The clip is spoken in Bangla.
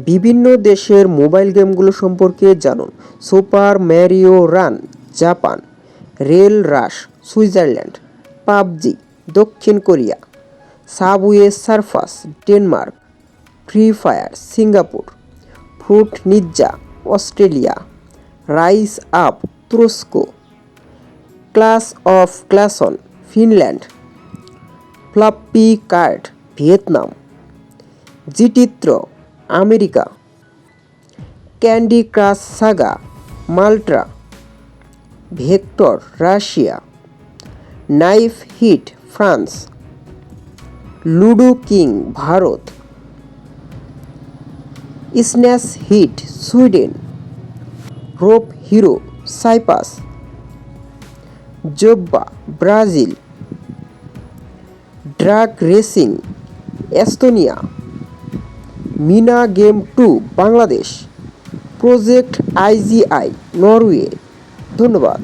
বিভিন্ন দেশের মোবাইল গেমগুলো সম্পর্কে জানুন। Super Mario run Japan, rail rush Switzerland, PUBG দক্ষিণ Korea, subway surfers Denmark, free fire Singapore, fruit ninja Australia, rise up তুরস্ক, clash of clans Finland, flappy card Vietnam, জিচিত্র America, candy crush saga Malta, vector Russia, knife hit France, ludo king Bharat, snatch hit Sweden, rope hero Cyprus, জোব্বা Brazil, drag racing Estonia, Meena game 2 Bangladesh, project IGI Norway. ধন্যবাদ।